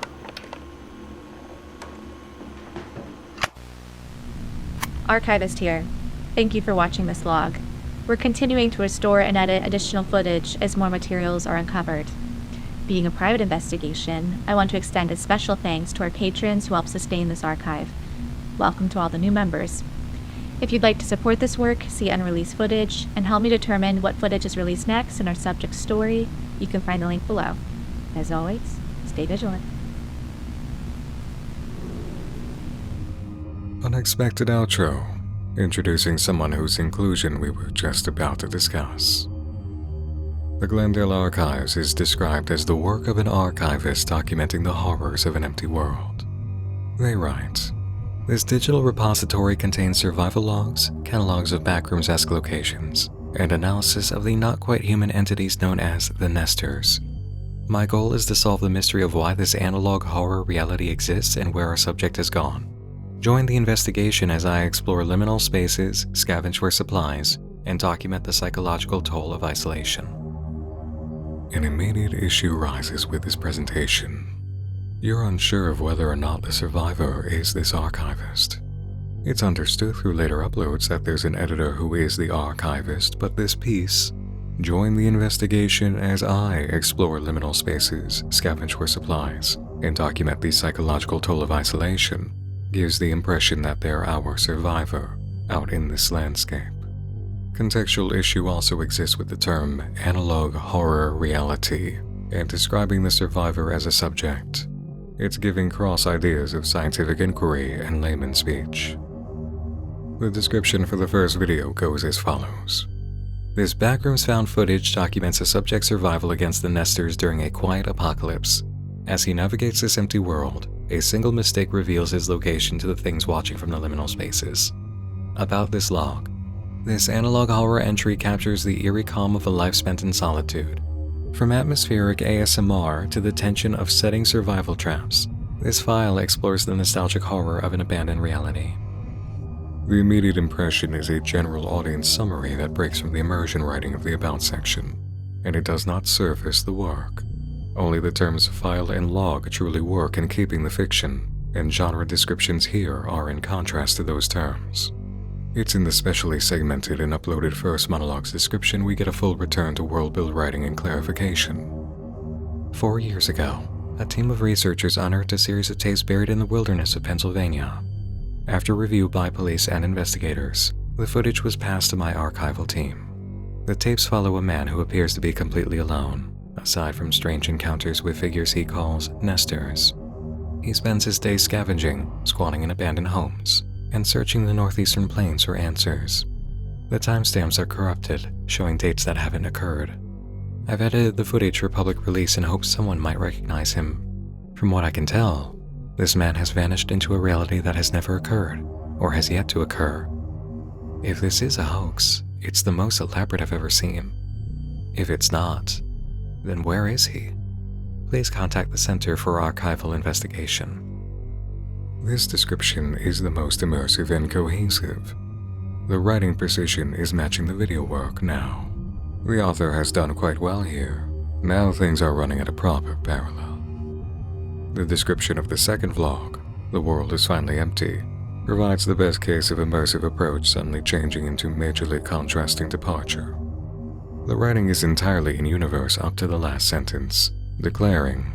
Archivist here. Thank you for watching this log. We're continuing to restore and edit additional footage as more materials are uncovered. Being a private investigation, I want to extend a special thanks to our patrons who help sustain this archive. Welcome to all the new members. If you'd like to support this work, see unreleased footage, and help me determine what footage is released next in our subject story, you can find the link below. As always, stay vigilant. Unexpected outro, introducing someone whose inclusion we were just about to discuss. The Glendale Archives is described as the work of an archivist documenting the horrors of an empty world. They write, "This digital repository contains survival logs, catalogs of backrooms-esque locations, and analysis of the not-quite-human entities known as the Nesters. My goal is to solve the mystery of why this analog horror reality exists and where our subject has gone. Join the investigation as I explore liminal spaces, scavenge for supplies, and document the psychological toll of isolation." An immediate issue rises with this presentation. You're unsure of whether or not the survivor is this archivist. It's understood through later uploads that there's an editor who is the archivist, but this piece, "Join the investigation as I explore liminal spaces, scavenge for supplies, and document the psychological toll of isolation," gives the impression that they're our survivor out in this landscape. Contextual issue also exists with the term analog horror reality and describing the survivor as a subject. It's giving cross ideas of scientific inquiry and layman speech. The description for the first video goes as follows. This backrooms found footage documents a subject's survival against the Nesters during a quiet apocalypse. As he navigates this empty world, a single mistake reveals his location to the things watching from the liminal spaces. About this log. This analog horror entry captures the eerie calm of a life spent in solitude. From atmospheric ASMR to the tension of setting survival traps, this file explores the nostalgic horror of an abandoned reality. The immediate impression is a general audience summary that breaks from the immersion writing of the About section, and it does not surface the work. Only the terms file and log truly work in keeping the fiction, and genre descriptions here are in contrast to those terms. It's in the specially segmented and uploaded first monologue's description we get a full return to world build writing and clarification. 4 years ago, a team of researchers unearthed a series of tapes buried in the wilderness of Pennsylvania. After review by police and investigators, the footage was passed to my archival team. The tapes follow a man who appears to be completely alone, aside from strange encounters with figures he calls nesters. He spends his days scavenging, squatting in abandoned homes, and searching the northeastern plains for answers. The timestamps are corrupted, showing dates that haven't occurred. I've edited the footage for public release in hopes someone might recognize him. From what I can tell, this man has vanished into a reality that has never occurred, or has yet to occur. If this is a hoax, it's the most elaborate I've ever seen. If it's not, then where is he? Please contact the Center for Archival Investigation. This description is the most immersive and cohesive. The writing precision is matching the video work now. The author has done quite well here. Now things are running at a proper parallel. The description of the second vlog, "The World is Finally Empty," provides the best case of immersive approach suddenly changing into majorly contrasting departure. The writing is entirely in universe up to the last sentence, declaring,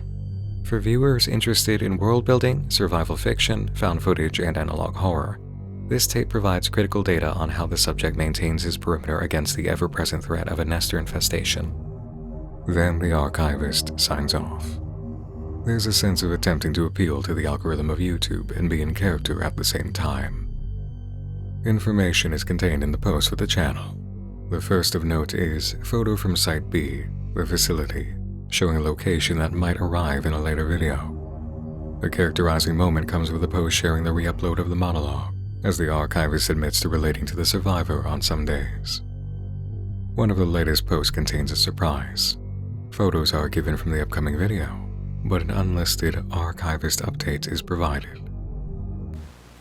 "For viewers interested in world building, survival fiction, found footage, and analog horror, this tape provides critical data on how the subject maintains his perimeter against the ever-present threat of a nester infestation." Then the archivist signs off. There's a sense of attempting to appeal to the algorithm of YouTube and be in character at the same time. Information is contained in the post for the channel. The first of note is photo from Site B, the facility, showing a location that might arrive in a later video. The characterizing moment comes with the post sharing the re-upload of the monologue, as the archivist admits to relating to the survivor on some days. One of the latest posts contains a surprise. Photos are given from the upcoming video, but an unlisted archivist update is provided.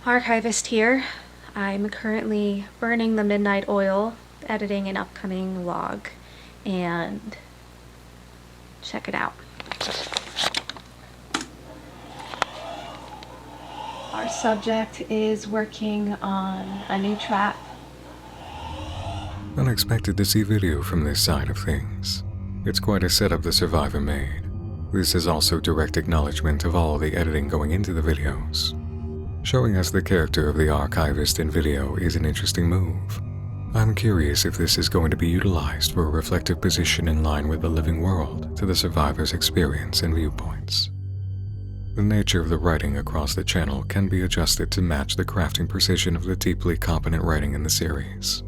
Archivist here. I'm currently burning the midnight oil, editing an upcoming log, and check it out. Our subject is working on a new trap. Unexpected to see video from this side of things. It's quite a setup the survivor made. This is also direct acknowledgement of all the editing going into the videos. Showing us the character of the archivist in video is an interesting move. I'm curious if this is going to be utilized for a reflective position in line with the living world to the survivor's experience and viewpoints. The nature of the writing across the channel can be adjusted to match the crafting precision of the deeply competent writing in the series.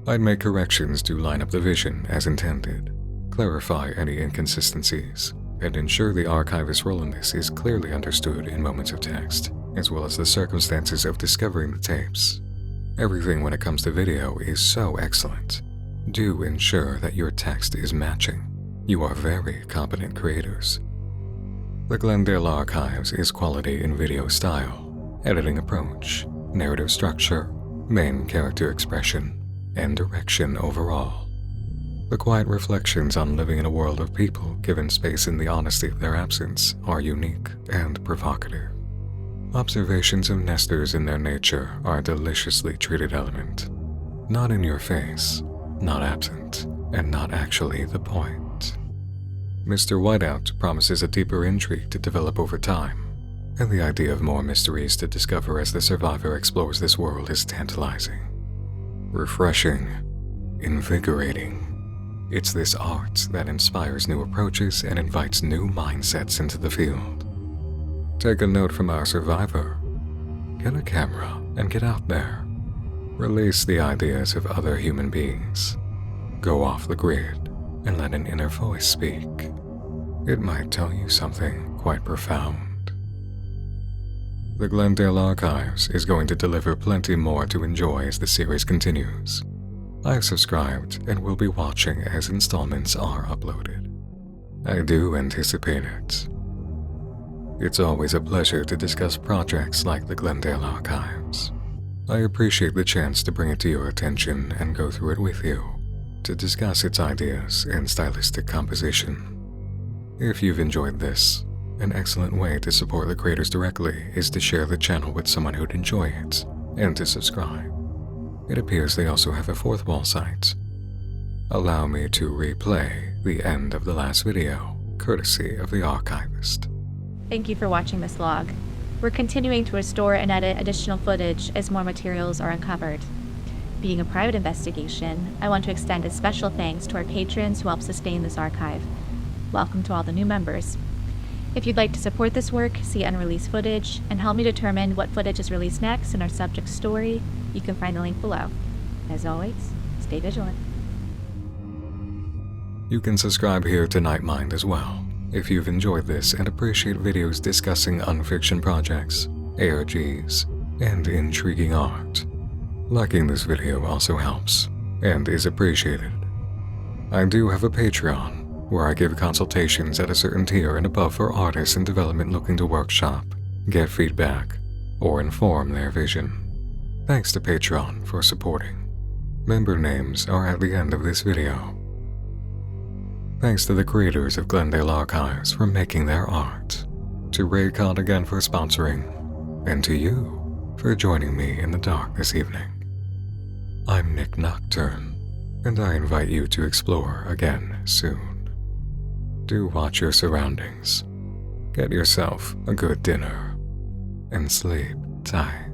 I'd make corrections to line up the vision as intended, clarify any inconsistencies, and ensure the archivist's role in this is clearly understood in moments of text, as well as the circumstances of discovering the tapes. Everything when it comes to video is so excellent. Do ensure that your text is matching. You are very competent creators. The Glendale Archives is quality in video style, editing approach, narrative structure, main character expression, and direction overall. The quiet reflections on living in a world of people given space in the honesty of their absence are unique and provocative. Observations of nesters in their nature are a deliciously treated element. Not in your face, not absent, and not actually the point. Mr. Whiteout promises a deeper intrigue to develop over time, and the idea of more mysteries to discover as the survivor explores this world is tantalizing. Refreshing, invigorating. It's this art that inspires new approaches and invites new mindsets into the field. Take a note from our survivor. Get a camera and get out there. Release the ideas of other human beings. Go off the grid and let an inner voice speak. It might tell you something quite profound. The Glendale Archives is going to deliver plenty more to enjoy as the series continues. I've subscribed and will be watching as installments are uploaded. I do anticipate it. It's always a pleasure to discuss projects like the Glendale Archives. I appreciate the chance to bring it to your attention and go through it with you, to discuss its ideas and stylistic composition. If you've enjoyed this, an excellent way to support the creators directly is to share the channel with someone who'd enjoy it, and to subscribe. It appears they also have a fourth wall site. Allow me to replay the end of the last video, courtesy of the archivist. Thank you for watching this log. We're continuing to restore and edit additional footage as more materials are uncovered. Being a private investigation, I want to extend a special thanks to our patrons who help sustain this archive. Welcome to all the new members. If you'd like to support this work, see unreleased footage, and help me determine what footage is released next in our subject story, you can find the link below. As always, stay vigilant. You can subscribe here to Nightmind as well, if you've enjoyed this and appreciate videos discussing unfiction projects, ARGs, and intriguing art. Liking this video also helps, and is appreciated. I do have a Patreon, where I give consultations at a certain tier and above for artists in development looking to workshop, get feedback, or inform their vision. Thanks to Patreon for supporting. Member names are at the end of this video. Thanks to the creators of Glendale Archives for making their art, to Raycon again for sponsoring, and to you for joining me in the dark this evening. I'm Nick Nocturne, and I invite you to explore again soon. Do watch your surroundings, get yourself a good dinner, and sleep tight.